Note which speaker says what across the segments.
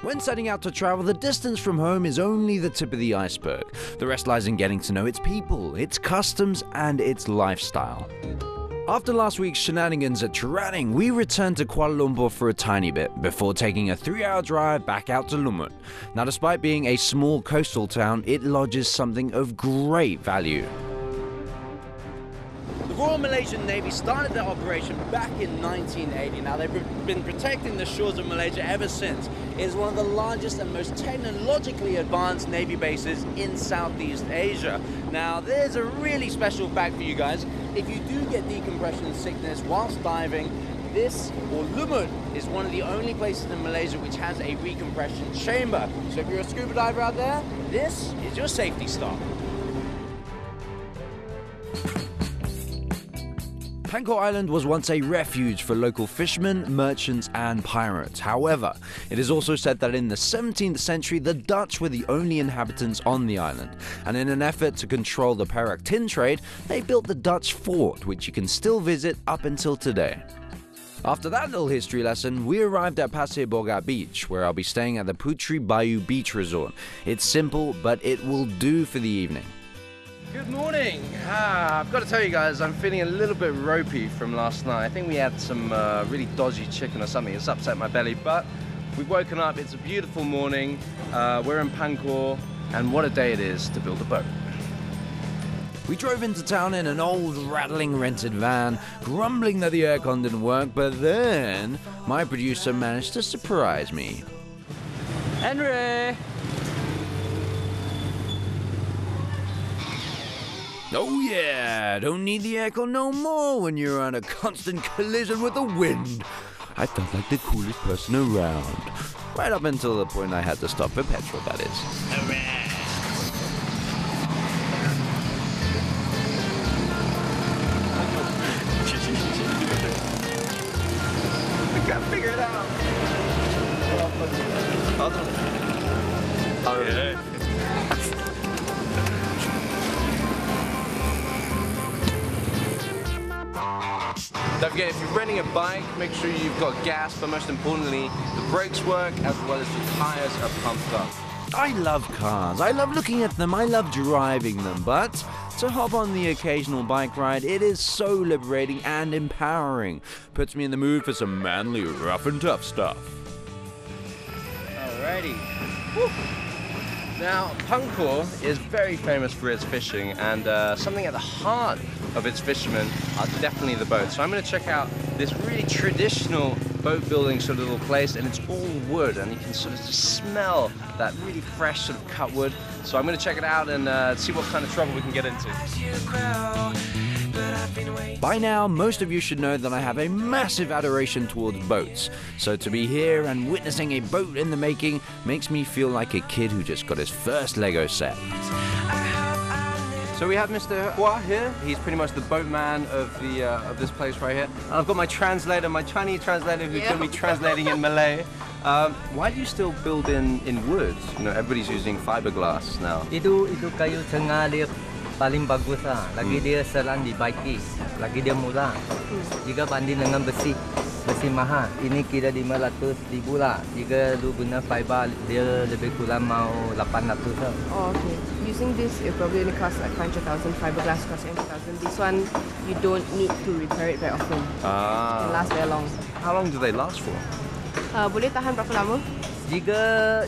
Speaker 1: When setting out to travel, the distance from home is only the tip of the iceberg. The rest lies in getting to know its people, its customs, and its lifestyle. After last week's shenanigans at Traraning, we returned to Kuala Lumpur for a tiny bit, before taking a 3-hour drive back out to Lumut. Now, despite being a small coastal town, it lodges something of great value.
Speaker 2: The Royal Malaysian Navy started their operation back in 1980. Now, they've been protecting the shores of Malaysia ever since. It is one of the largest and most technologically advanced Navy bases in Southeast Asia. Now, there's a really special fact for you guys. If you do get decompression sickness whilst diving, this, or Lumut, is one of the only places in Malaysia which has a recompression chamber. So if you're a scuba diver out there, this is your safety stop.
Speaker 1: Pankor Island was once a refuge for local fishermen, merchants, and pirates. However, it is also said that in the 17th century, the Dutch were the only inhabitants on the island. And in an effort to control the Perak tin trade, they built the Dutch fort, which you can still visit up until today. After that little history lesson, we arrived at Pasir Bogat Beach, where I'll be staying at the Putri Bayu Beach Resort. It's simple, but it will do for the evening.
Speaker 3: Good morning. I've got to tell you guys, I'm feeling a little bit ropey from last night. I think we had some really dodgy chicken or something. It's upset my belly, but we've woken up. It's a beautiful morning. We're in Pankor, and what a day it is to build a boat.
Speaker 1: We drove into town in an old, rattling rented van, grumbling that the aircon didn't work, but then my producer managed to surprise me.
Speaker 2: Henry!
Speaker 1: Oh yeah, don't need the aircon no more when you're on a constant collision with the wind. I felt like the coolest person around. Right up until the point I had to stop for petrol, that is. Hooray!
Speaker 3: I can't figure it out. Oh, yeah. Don't forget, if you're renting a bike, make sure you've got gas, but most importantly, the brakes work as well as the tires are pumped up.
Speaker 1: I love cars, I love looking at them, I love driving them, but to hop on the occasional bike ride, it is so liberating and empowering. Puts me in the mood for some manly, rough and tough stuff.
Speaker 3: Alrighty. Woo. Now, Pankor is very famous for its fishing, and something at the heart of its fishermen are definitely the boats. So I'm going to check out this really traditional boat building sort of little place, and it's all wood, and you can sort of just smell that really fresh sort of cut wood. So I'm going to check it out and see what kind of trouble we can get into.
Speaker 1: By now, most of you should know that I have a massive adoration towards boats. So to be here and witnessing a boat in the making makes me feel like a kid who just got his first Lego set.
Speaker 3: So we have Mr. Hua here. He's pretty much the boatman of this place right here. And I've got my translator, my Chinese translator, who's going to be translating in Malay. Why do you still build in wood? You know, everybody's using fiberglass now.
Speaker 4: Itu kayu tengah dia paling bagus lah. Lagi dia serang dibaiki, lagi dia murah. Jika banding dengan besi mahal. Ini kira 500,000 lah. Jika lu guna fiber, dia lebih kurang mau 800 lah.
Speaker 5: Oh, okay. Using this, it probably only costs like 500,000. Fiberglass costs 800,000. This one, you don't need to repair it very often. It lasts very long.
Speaker 3: How long do they last for?
Speaker 5: Boleh tahan berapa lama?
Speaker 4: Jika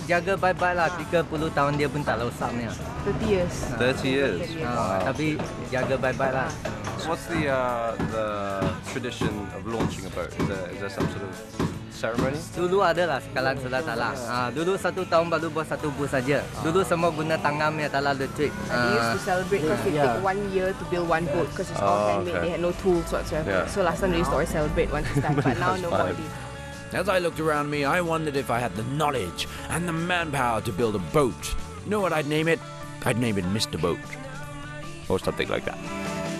Speaker 4: jaga baik-baik lah, 30 tahun dia pun tak rosak ni.
Speaker 5: 30 years.
Speaker 3: 30 years.
Speaker 4: Tapi jaga baik-baik lah.
Speaker 3: What's the tradition of launching a boat? Is there some sort of ceremony?
Speaker 4: Dulu ada lah, sekarang sudah tak lah. Dulu 1 tahun baru buat 1 bus saja. Dulu semua guna tangan ya, tak lah elektrik.
Speaker 5: They used to celebrate because it take 1 year to build one boat because it's all handmade. They had no tools whatsoever. So last time they used to always celebrate once it's done, but now no more.
Speaker 1: As I looked around me, I wondered if I had the knowledge and the manpower to build a boat. You know what I'd name it? I'd name it Mr. Boat. Or something like that.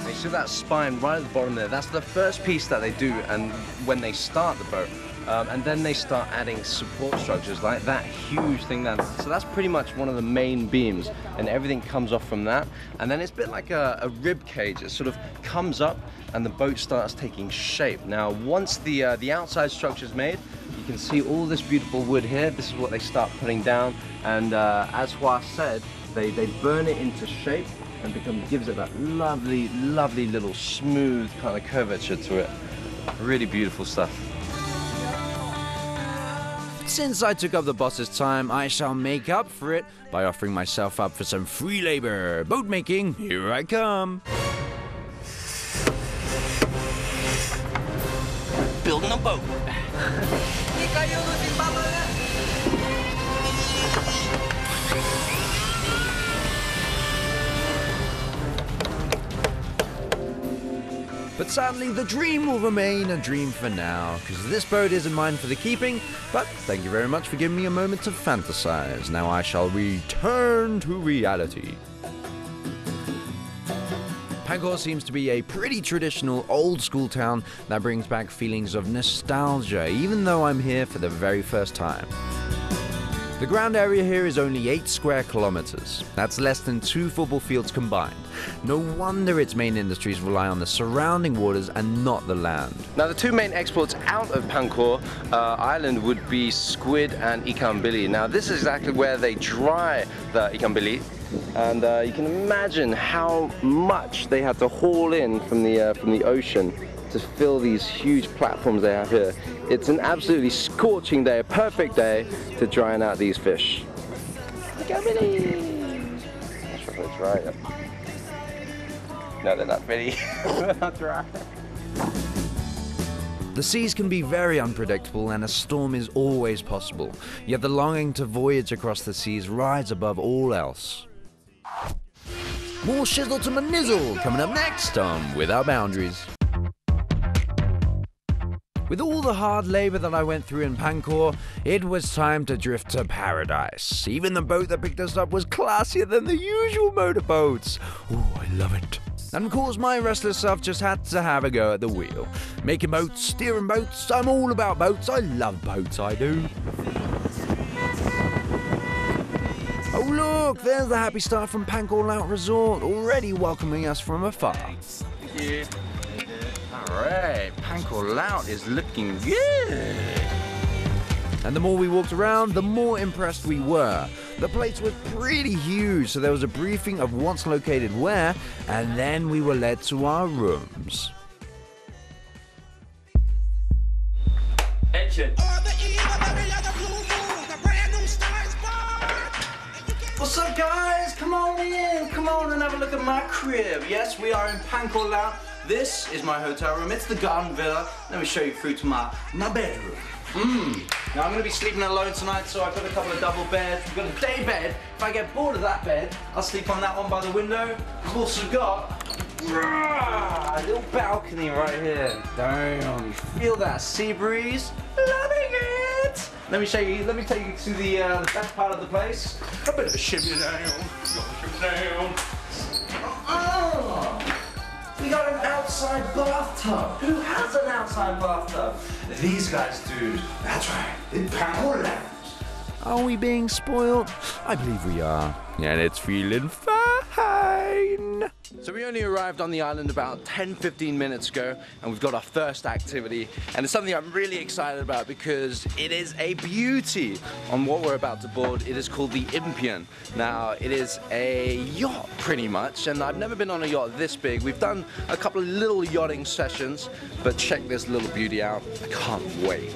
Speaker 3: You see that spine right at the bottom there? That's the first piece that they do, and when they start the boat. And then they start adding support structures like that huge thing there. So that's pretty much one of the main beams, and everything comes off from that. And then it's a bit like a rib cage. It sort of comes up and the boat starts taking shape. Now, once the outside structure is made, you can see all this beautiful wood here. This is what they start putting down, and as Hua said, they burn it into shape and gives it that lovely little smooth kind of curvature to it. Really beautiful stuff.
Speaker 1: Since I took up the boss's time, I shall make up for it by offering myself up for some free labor. Boat making, here I come.
Speaker 3: Building a boat.
Speaker 1: But sadly, the dream will remain a dream for now, because this boat isn't mine for the keeping, but thank you very much for giving me a moment to fantasize. Now I shall return to reality. Pankor seems to be a pretty traditional, old-school town that brings back feelings of nostalgia, even though I'm here for the very first time. The ground area here is only 8 square kilometers. That's less than 2 football fields combined. No wonder its main industries rely on the surrounding waters and not the land.
Speaker 3: Now the 2 main exports out of Pankor Island would be squid and ikan bili. Now this is exactly where they dry the ikan bili, and you can imagine how much they had to haul in from the ocean to fill these huge platforms they have here. It's an absolutely scorching day, a perfect day to drying out these fish. Ikan bili! That's what they dry them. No, they're not ready. They're not dry.
Speaker 1: The seas can be very unpredictable and a storm is always possible, yet the longing to voyage across the seas rides above all else. More shizzle to my nizzle coming up next on Without Boundaries. With all the hard labor that I went through in Pankor, it was time to drift to paradise. Even the boat that picked us up was classier than the usual motorboats. Ooh, I love it. And of course, my restless self just had to have a go at the wheel. Making boats, steering boats, I'm all about boats. I love boats, I do. Oh look, there's the happy star from Pankor Laut Resort, already welcoming us from afar.
Speaker 3: Thank you. Alright, Pankor Laut is looking good.
Speaker 1: And the more we walked around, the more impressed we were. The place was pretty huge, so there was a briefing of what's located where, and then we were led to our rooms.
Speaker 3: Action.
Speaker 2: What's up, guys? Come on in. Come on and have a look at my crib. Yes, we are in Pankor Laut. This is my hotel room. It's the garden villa. Let me show you through to my bedroom. Now I'm going to be sleeping alone tonight, so I've got a couple of double beds. We've got a day bed. If I get bored of that bed, I'll sleep on that one by the window. We've also got a little balcony right here. Damn, you feel that sea breeze? Loving it. Let me show you. Let me take you to the best part of the place. A bit of a shimmy down. We got an outside bathtub. Who has an outside bathtub? These guys do. That's right. In Pankor Laut.
Speaker 1: Are we being spoiled? I believe we are. And it's feeling fine.
Speaker 3: So we only arrived on the island about 10-15 minutes ago, and we've got our first activity, and it's something I'm really excited about because it is a beauty on what we're about to board. It is called the Impian. Now it is a yacht pretty much, and I've never been on a yacht this big. We've done a couple of little yachting sessions, but check this little beauty out. I can't wait.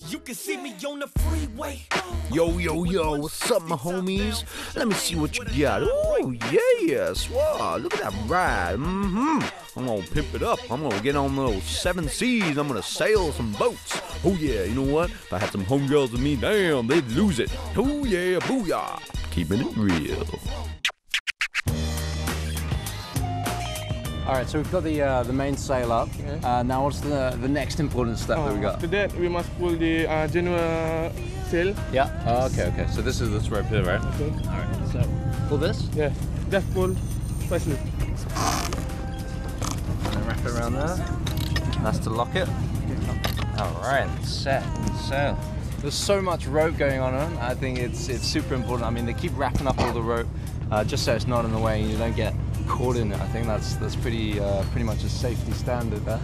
Speaker 6: You can see me on the freeway.
Speaker 1: Yo, yo, yo, what's up, my homies? Let me see what you got. Oh, yes. Wow, look at that ride. I'm gonna pimp it up. I'm gonna get on those 7 seas. I'm gonna sail some boats. Oh, yeah, you know what? If I had some homegirls with me, damn, they'd lose it. Oh, yeah, booyah. Keeping it real.
Speaker 2: All right, so we've got the main sail up. Now, what's the next important step that we got?
Speaker 7: After that, we must pull the general sail.
Speaker 2: Yeah.
Speaker 3: Oh, okay. So this is this rope here, right?
Speaker 7: Okay.
Speaker 2: All right. So pull this.
Speaker 7: Yeah, just pull nicely.
Speaker 3: And wrap it around there. That's to lock it. All right, set and sail.
Speaker 2: There's so much rope going on. I think it's super important. I mean, they keep wrapping up all the rope just so it's not in the way and you don't get caught in it. I think that's pretty much a safety standard there.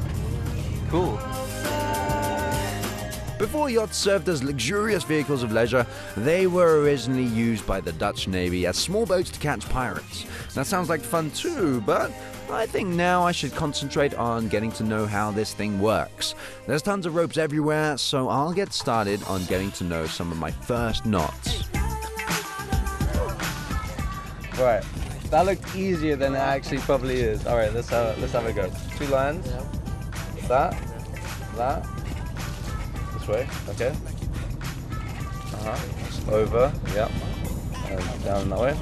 Speaker 4: Cool.
Speaker 1: Before yachts served as luxurious vehicles of leisure, they were originally used by the Dutch Navy as small boats to catch pirates. That sounds like fun too, but I think now I should concentrate on getting to know how this thing works. There's tons of ropes everywhere, so I'll get started on getting to know some of my first knots.
Speaker 4: Right. That looked easier than it actually probably is. All right, let's have a go. 2 lines. That. This way. Okay. Over. Yep. And down that way.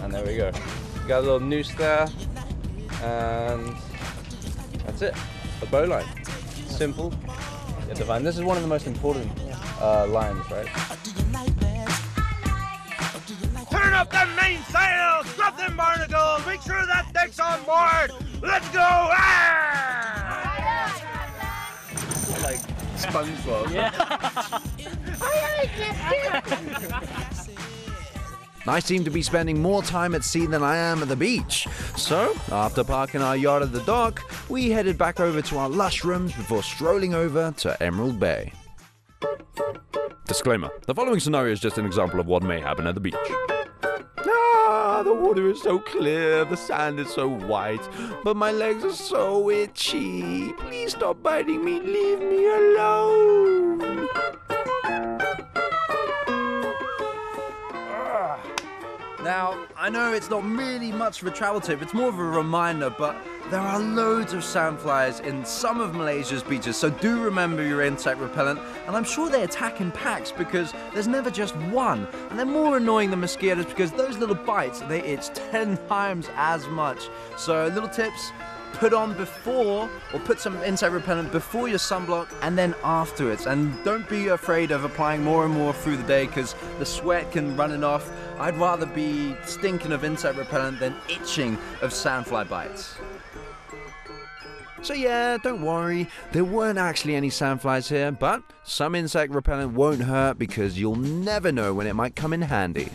Speaker 4: And there we go. Got a little noose there, and that's it. The bow line. Simple yet divine. This is one of the most important lines, right?
Speaker 6: Turn up them mainsails, drop them barnacles, make sure that deck's on board. Let's go! Ah!
Speaker 4: Like SpongeBob.
Speaker 1: I seem to be spending more time at sea than I am at the beach. So, after parking our yacht at the dock, we headed back over to our lush rooms before strolling over to Emerald Bay. Disclaimer: the following scenario is just an example of what may happen at the beach. The water is so clear, the sand is so white, but my legs are so itchy. Please stop biting me, leave me alone.
Speaker 2: Now, I know it's not really much of a travel tip, it's more of a reminder, but there are loads of sandflies in some of Malaysia's beaches, so do remember your insect repellent, and I'm sure they attack in packs because there's never just one, and they're more annoying than mosquitoes because those little bites, they itch 10 times as much. So little tips: put on before, or put some insect repellent before your sunblock and then afterwards. And don't be afraid of applying more and more through the day because the sweat can run it off. I'd rather be stinking of insect repellent than itching of sandfly bites.
Speaker 1: So yeah, don't worry, there weren't actually any sandflies here, but some insect repellent won't hurt because you'll never know when it might come in handy.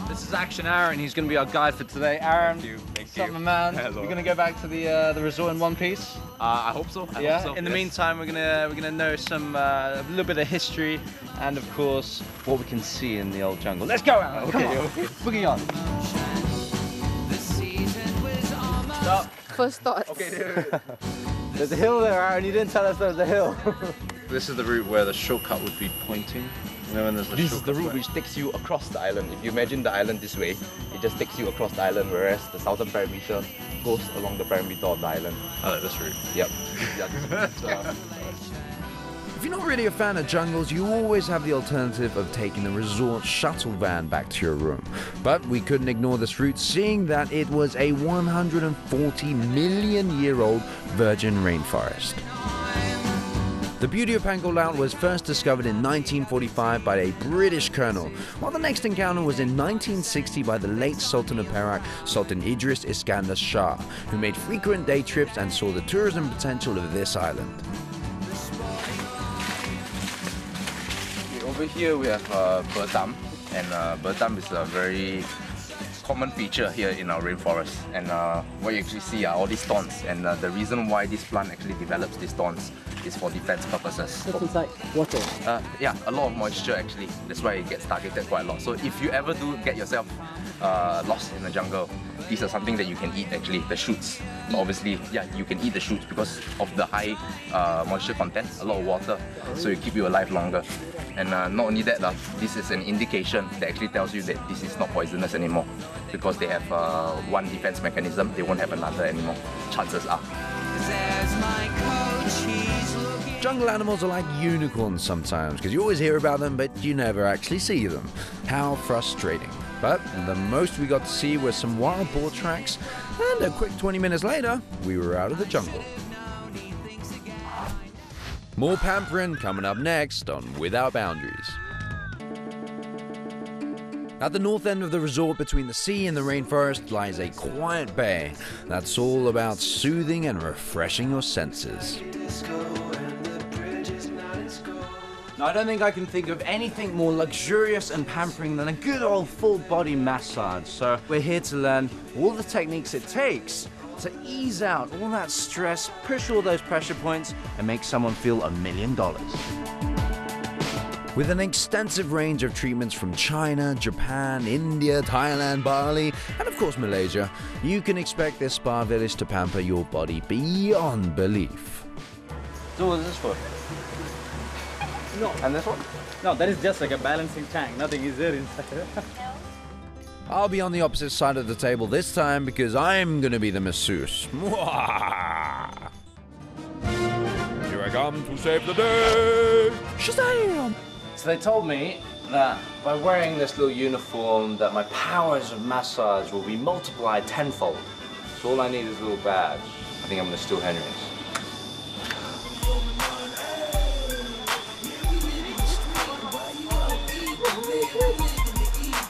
Speaker 2: This is Action Aaron, he's going to be our guide for today. Aaron,
Speaker 3: Thank
Speaker 2: what's up, my man?
Speaker 3: Hello.
Speaker 2: We're going to go back to the resort in one piece.
Speaker 3: I hope so. I hope so.
Speaker 2: In the
Speaker 3: Yes.
Speaker 2: meantime, we're gonna know some a little bit of history and of course what we can see in the old jungle. Let's go, Aaron. Come on.
Speaker 3: Okay.
Speaker 2: Boogie on. Stop.
Speaker 5: First thoughts.
Speaker 2: Okay, dude.
Speaker 4: There's a hill there, Aaron. You didn't tell us there was a hill.
Speaker 3: This is the route where the shortcut would be pointing. You know when there's the
Speaker 8: This is the
Speaker 3: shortcut
Speaker 8: route which takes you across the island. If you imagine the island this way, it just takes you across the island, whereas the southern perimeter goes along the perimeter of the island.
Speaker 3: I like this route.
Speaker 8: Yep.
Speaker 1: If you're not really a fan of jungles, you always have the alternative of taking the resort shuttle van back to your room. But we couldn't ignore this route, seeing that it was a 140 million year old virgin rainforest. The beauty of Pangolin was first discovered in 1945 by a British colonel, while the next encounter was in 1960 by the late Sultan of Perak, Sultan Idris Iskandar Shah, who made frequent day trips and saw the tourism potential of this island.
Speaker 8: Over here we have Bertam, and Bertam is a very common feature here in our rainforest. And what you actually see are all these thorns, and the reason why this plant actually develops these thorns is for defense purposes.
Speaker 9: What's inside? Water.
Speaker 8: Yeah, a lot of moisture actually. That's why it gets targeted quite a lot. So if you ever do get yourself lost in the jungle, these are something that you can eat actually, the shoots. But obviously, yeah, you can eat the shoots because of the high moisture content, a lot of water, so it keep you alive longer. And not only that, this is an indication that actually tells you that this is not poisonous anymore, because they have one defense mechanism, they won't have another anymore, chances are.
Speaker 1: Jungle animals are like unicorns sometimes, because you always hear about them, but you never actually see them. How frustrating. But the most we got to see was some wild boar tracks, and a quick 20 minutes later, we were out of the jungle. More pampering coming up next on Without Boundaries. At the north end of the resort between the sea and the rainforest lies a quiet bay that's all about soothing and refreshing your senses.
Speaker 2: Now, I don't think I can think of anything more luxurious and pampering than a good old full body massage. So we're here to learn all the techniques it takes to ease out all that stress, push all those pressure points, and make someone feel $1 million.
Speaker 1: With an extensive range of treatments from China, Japan, India, Thailand, Bali, and of course Malaysia, you can expect this spa village to pamper your body beyond belief.
Speaker 3: So what is this for?
Speaker 9: No.
Speaker 3: And this one?
Speaker 9: No, that is just like a balancing tank. Nothing is there inside.
Speaker 1: I'll be on the opposite side of the table this time because I'm gonna be the masseuse. Here I come to save the day! Shazam!
Speaker 3: So they told me that by wearing this little uniform that my powers of massage will be multiplied tenfold. So all I need is a little badge. I think I'm gonna steal Henry's.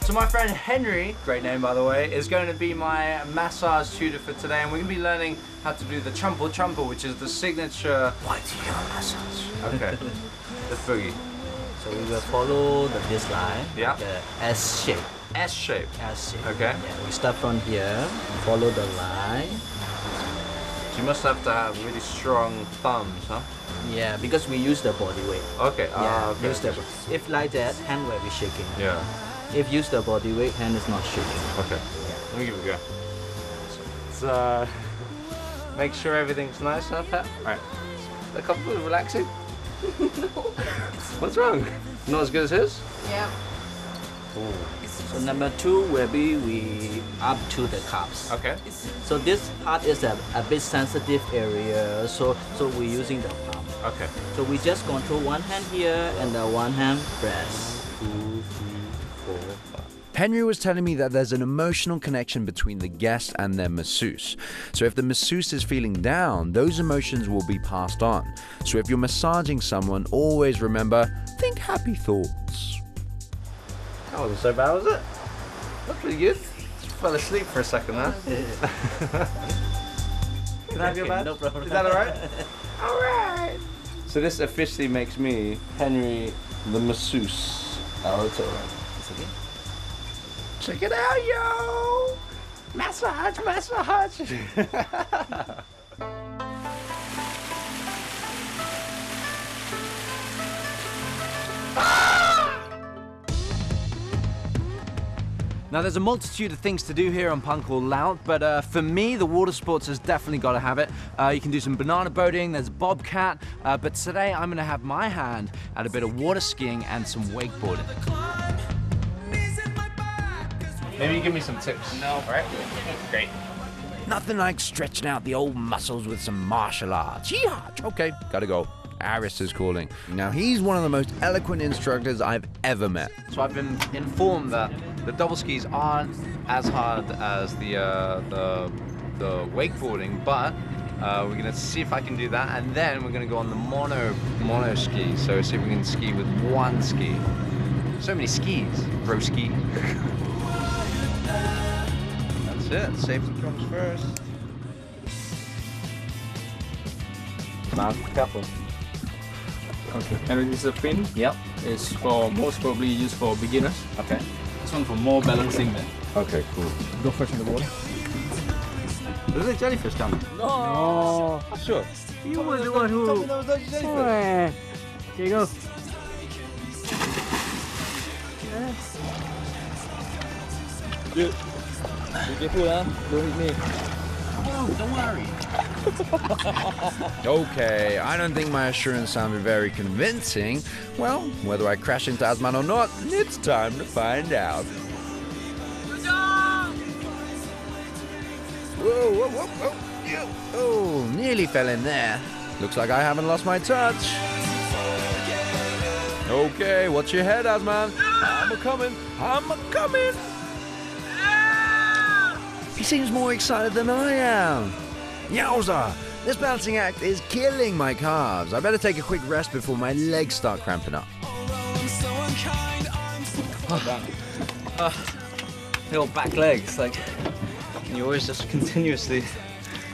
Speaker 3: So my friend Henry, great name by the way, is going to be my massage tutor for today, and we're going to be learning how to do the chumple, which is the signature white massage. Okay, the boogie.
Speaker 4: So we will follow this line,
Speaker 3: Yeah.
Speaker 4: the S shape.
Speaker 3: S shape.
Speaker 4: S shape.
Speaker 3: Okay.
Speaker 4: Yeah, we start from here, follow the line.
Speaker 3: So you must have to have really strong thumbs, huh?
Speaker 4: Yeah, because we use the body weight.
Speaker 3: Okay.
Speaker 4: Yeah,
Speaker 3: Okay.
Speaker 4: use the. If like that, hand will be shaking.
Speaker 3: Yeah.
Speaker 4: If use the body weight, hand is not shaking.
Speaker 3: Okay. Let me give it a go. So, make sure everything's nice, huh, Pat? Alright. A couple of relaxing? What's wrong? Not as good as his?
Speaker 5: Yeah.
Speaker 4: So number 2 will be we up to the calves.
Speaker 3: Okay.
Speaker 4: So this part is a bit sensitive area, so we're using the palm.
Speaker 3: Okay.
Speaker 4: So we just control one hand here and the one hand press. 2, 3, 4, 5.
Speaker 1: Henry was telling me that there's an emotional connection between the guest and their masseuse. So if the masseuse is feeling down, those emotions will be passed on. So if you're massaging someone, always remember, think happy thoughts.
Speaker 3: That wasn't so bad, was it? That's pretty good. Just fell asleep for a second there. Can I have your badge?
Speaker 4: No problem.
Speaker 3: Is that alright? Alright! So this officially makes me Henry the masseuse. Oh, it's alright.
Speaker 4: It's okay.
Speaker 3: Check it out, yo! Massage, massage!
Speaker 2: Now there's a multitude of things to do here on Pangkor Laut, but for me the water sports has definitely got to have it. You can do some banana boating, there's bobcat, but today I'm going to have my hand at a bit of water skiing and some wakeboarding.
Speaker 3: Maybe you give me some tips. No. Alright? Great.
Speaker 1: Nothing like stretching out the old muscles with some martial arts. Yeehaw! Okay, gotta go. Aris is calling. Now he's one of the most eloquent instructors I've ever met.
Speaker 3: So I've been informed that the double skis aren't as hard as the wakeboarding, but we're gonna see if I can do that, and then we're gonna go on the mono ski. So see if we can ski with one ski. So many skis, broski. That's it. Safety comes first.
Speaker 9: Now, careful. Okay, and this is a pin.
Speaker 3: Yep.
Speaker 9: It's for most probably used for beginners.
Speaker 3: Okay.
Speaker 9: This one for more balancing then.
Speaker 3: Okay, cool.
Speaker 9: Go first in the water.
Speaker 3: There's a jellyfish down there.
Speaker 9: No.
Speaker 3: Sure.
Speaker 9: You were the one who. Here you go. Yes. Good. Be careful, huh? Don't hit me.
Speaker 3: Oh, don't worry.
Speaker 1: Okay, I don't think my assurance sounded very convincing. Well, whether I crash into Asman or not, it's time to find out. Whoa, whoa, whoa, whoa. Yeah. Oh, nearly fell in there. Looks like I haven't lost my touch. Okay, watch your head, Asman. I'm a-coming. I'm a-coming. He seems more excited than I am. Yowza! This balancing act is killing my calves. I better take a quick rest before my legs start cramping up.
Speaker 3: Little back legs, like you're always just continuously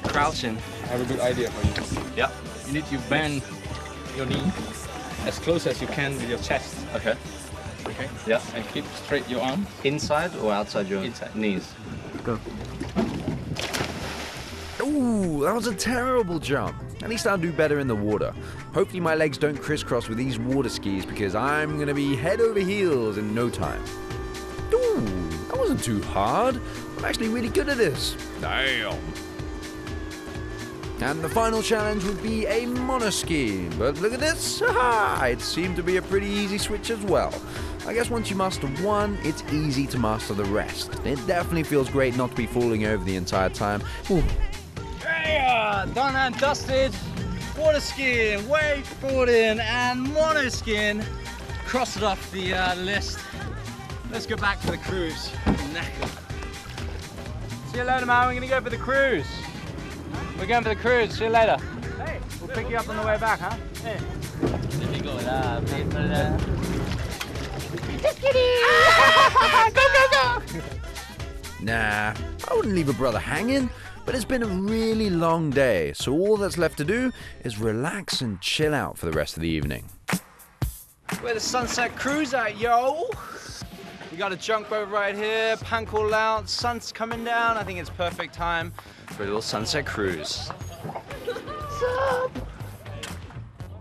Speaker 3: crouching.
Speaker 9: I have a good idea for you.
Speaker 3: Yep.
Speaker 9: You need to bend your knee as close as you can with your chest.
Speaker 3: Okay.
Speaker 9: Okay?
Speaker 3: Yeah.
Speaker 9: And keep straight your arm.
Speaker 3: Inside or outside your
Speaker 9: Inside.
Speaker 3: knees?
Speaker 9: Go.
Speaker 1: Ooh, that was a terrible jump. At least I'll do better in the water. Hopefully my legs don't crisscross with these water skis because I'm gonna be head over heels in no time. Ooh, that wasn't too hard. I'm actually really good at this. Damn. And the final challenge would be a monoski. But look at this. It seemed to be a pretty easy switch as well. I guess once you master one, it's easy to master the rest. It definitely feels great not to be falling over the entire time. Ooh.
Speaker 2: Yeah, done and dusted. Water skiing, wakeboarding, and monoskiing. Cross it off the list. Let's go back to the cruise. Knackered. See you later, man. We're gonna go for the cruise. We're going for the cruise. See you later. Hey, we'll pick you up on the way back, huh? Hey.
Speaker 1: Go! Nah, I wouldn't leave a brother hanging, but it's been a really long day, so all that's left to do is relax and chill out for the rest of the evening.
Speaker 2: We're the sunset cruise at, yo! We got a junk boat right here, Pankor Laut, sun's coming down. I think it's perfect time for a little sunset cruise.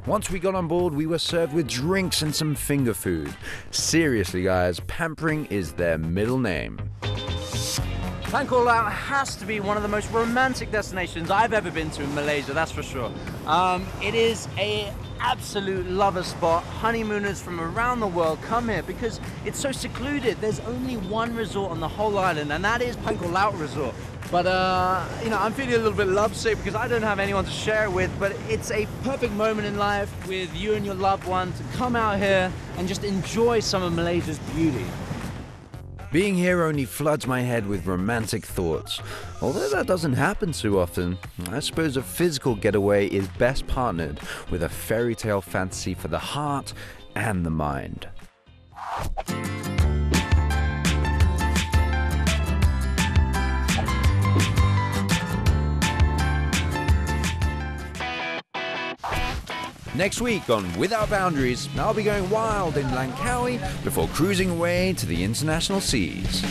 Speaker 1: Once we got on board, we were served with drinks and some finger food. Seriously, guys, pampering is their middle name.
Speaker 2: Pankor Laut has to be one of the most romantic destinations I've ever been to in Malaysia, that's for sure. It is an absolute lover spot. Honeymooners from around the world come here because it's so secluded. There's only one resort on the whole island, and that is Pankor Laut Resort. But, you know, I'm feeling a little bit lovesick because I don't have anyone to share it with, but it's a perfect moment in life with you and your loved one to come out here and just enjoy some of Malaysia's beauty.
Speaker 1: Being here only floods my head with romantic thoughts. Although that doesn't happen too often, I suppose a physical getaway is best partnered with a fairy tale fantasy for the heart and the mind. Next week on Without Boundaries, I'll be going wild in Langkawi before cruising away to the international seas.